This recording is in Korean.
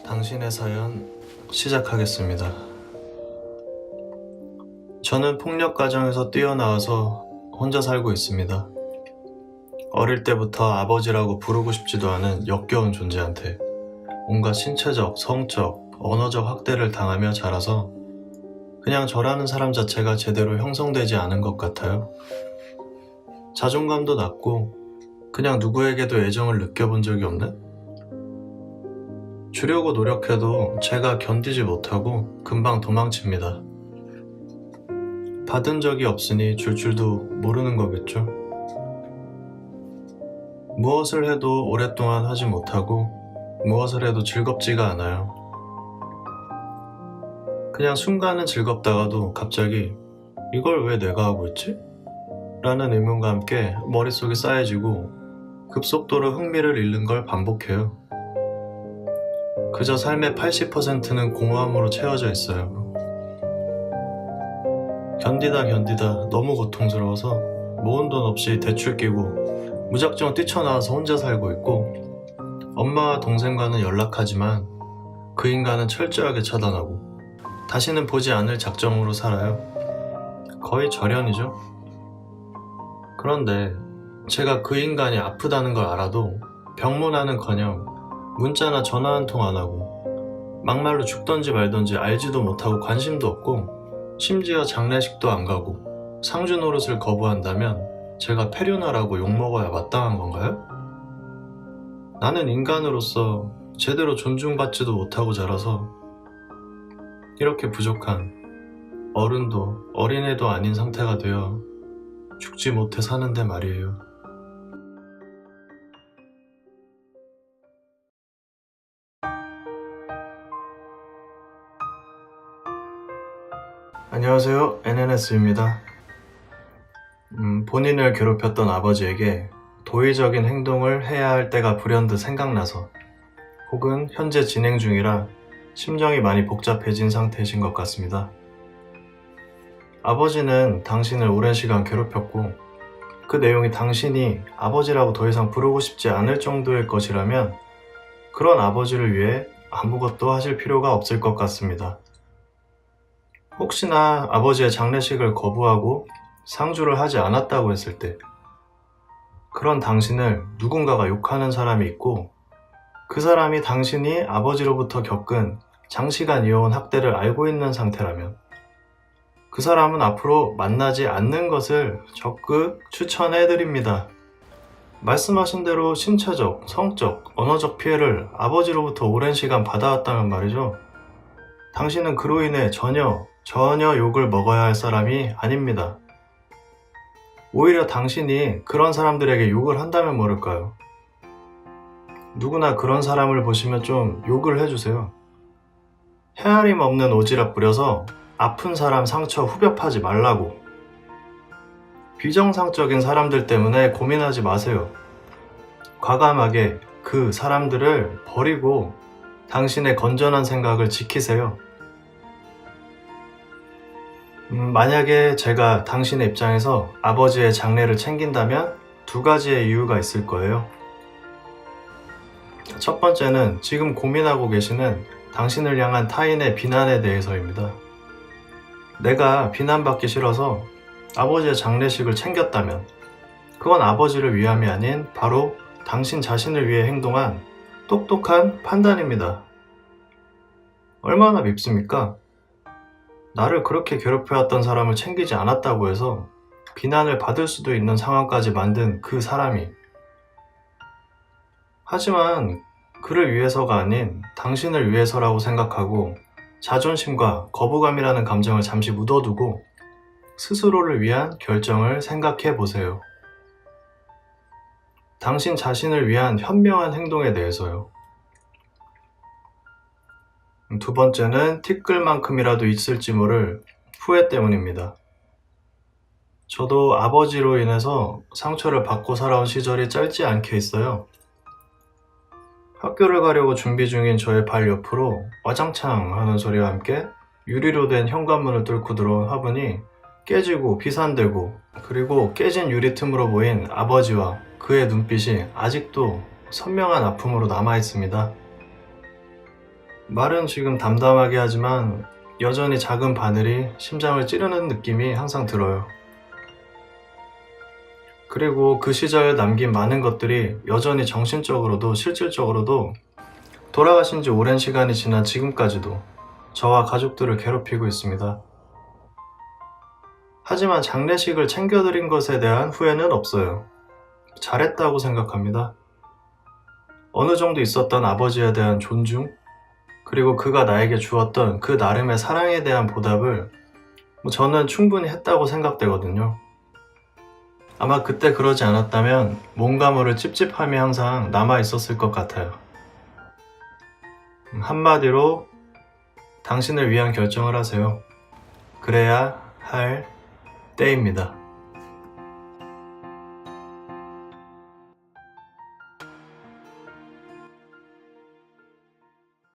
당신의 사연 시작하겠습니다. 저는 폭력 가정에서 뛰어나와서 혼자 살고 있습니다. 어릴 때부터 아버지라고 부르고 싶지도 않은 역겨운 존재한테 온갖 신체적, 성적, 언어적 학대를 당하며 자라서 그냥 저라는 사람 자체가 제대로 형성되지 않은 것 같아요. 자존감도 낮고 그냥 누구에게도 애정을 느껴본 적이 없는? 주려고 노력해도 제가 견디지 못하고 금방 도망칩니다. 받은 적이 없으니 줄 줄도 모르는 거겠죠. 무엇을 해도 오랫동안 하지 못하고 무엇을 해도 즐겁지가 않아요. 그냥 순간은 즐겁다가도 갑자기 이걸 왜 내가 하고 있지? 라는 의문과 함께 머릿속이 쌓여지고 급속도로 흥미를 잃는 걸 반복해요. 그저 삶의 80%는 공허함으로 채워져 있어요. 견디다 너무 고통스러워서 모은 돈 없이 대출 끼고 무작정 뛰쳐나와서 혼자 살고 있고, 엄마와 동생과는 연락하지만 그 인간은 철저하게 차단하고 다시는 보지 않을 작정으로 살아요. 거의 절연이죠. 그런데 제가 그 인간이 아프다는 걸 알아도 병문안은커녕 문자나 전화 한 통 안 하고 막말로 죽던지 말던지 알지도 못하고 관심도 없고 심지어 장례식도 안 가고 상주 노릇을 거부한다면 제가 폐륜하라고 욕먹어야 마땅한 건가요? 나는 인간으로서 제대로 존중받지도 못하고 자라서 이렇게 부족한 어른도 어린애도 아닌 상태가 되어 죽지 못해 사는데 말이에요. 안녕하세요, NNS입니다. 본인을 괴롭혔던 아버지에게 도의적인 행동을 해야 할 때가 불현듯 생각나서, 혹은 현재 진행 중이라 심정이 많이 복잡해진 상태이신 것 같습니다. 아버지는 당신을 오랜 시간 괴롭혔고 그 내용이 당신이 아버지라고 더 이상 부르고 싶지 않을 정도의 것이라면 그런 아버지를 위해 아무것도 하실 필요가 없을 것 같습니다. 혹시나 아버지의 장례식을 거부하고 상주를 하지 않았다고 했을 때 그런 당신을 누군가가 욕하는 사람이 있고, 그 사람이 당신이 아버지로부터 겪은 장시간 이어온 학대를 알고 있는 상태라면 그 사람은 앞으로 만나지 않는 것을 적극 추천해드립니다. 말씀하신 대로 신체적, 성적, 언어적 피해를 아버지로부터 오랜 시간 받아왔다면 말이죠. 당신은 그로 인해 전혀 욕을 먹어야 할 사람이 아닙니다. 오히려 당신이 그런 사람들에게 욕을 한다면 모를까요? 누구나 그런 사람을 보시면 좀 욕을 해주세요. 헤아림 없는 오지랖 부려서 아픈 사람 상처 후벼 파지 말라고. 비정상적인 사람들 때문에 고민하지 마세요. 과감하게 그 사람들을 버리고 당신의 건전한 생각을 지키세요. 만약에 제가 당신의 입장에서 아버지의 장례를 챙긴다면 두 가지의 이유가 있을 거예요. 첫 번째는 지금 고민하고 계시는 당신을 향한 타인의 비난에 대해서입니다. 내가 비난받기 싫어서 아버지의 장례식을 챙겼다면 그건 아버지를 위함이 아닌 바로 당신 자신을 위해 행동한 똑똑한 판단입니다. 얼마나 밉습니까? 나를 그렇게 괴롭혀왔던 사람을 챙기지 않았다고 해서 비난을 받을 수도 있는 상황까지 만든 그 사람이. 하지만 그를 위해서가 아닌 당신을 위해서라고 생각하고 자존심과 거부감이라는 감정을 잠시 묻어두고 스스로를 위한 결정을 생각해 보세요. 당신 자신을 위한 현명한 행동에 대해서요. 두 번째는 티끌만큼이라도 있을지 모를 후회 때문입니다. 저도 아버지로 인해서 상처를 받고 살아온 시절이 짧지 않게 있어요. 학교를 가려고 준비 중인 저의 발 옆으로 와장창 하는 소리와 함께 유리로 된 현관문을 뚫고 들어온 화분이 깨지고 비산되고, 그리고 깨진 유리 틈으로 보인 아버지와 그의 눈빛이 아직도 선명한 아픔으로 남아있습니다. 말은 지금 담담하게 하지만 여전히 작은 바늘이 심장을 찌르는 느낌이 항상 들어요. 그리고 그 시절 남긴 많은 것들이 여전히 정신적으로도 실질적으로도 돌아가신 지 오랜 시간이 지난 지금까지도 저와 가족들을 괴롭히고 있습니다. 하지만 장례식을 챙겨드린 것에 대한 후회는 없어요. 잘했다고 생각합니다. 어느 정도 있었던 아버지에 대한 존중, 그리고 그가 나에게 주었던 그 나름의 사랑에 대한 보답을 저는 충분히 했다고 생각되거든요. 아마 그때 그러지 않았다면 뭔가 모를 찝찝함이 항상 남아 있었을 것 같아요. 한마디로 당신을 위한 결정을 하세요. 그래야 할 때입니다.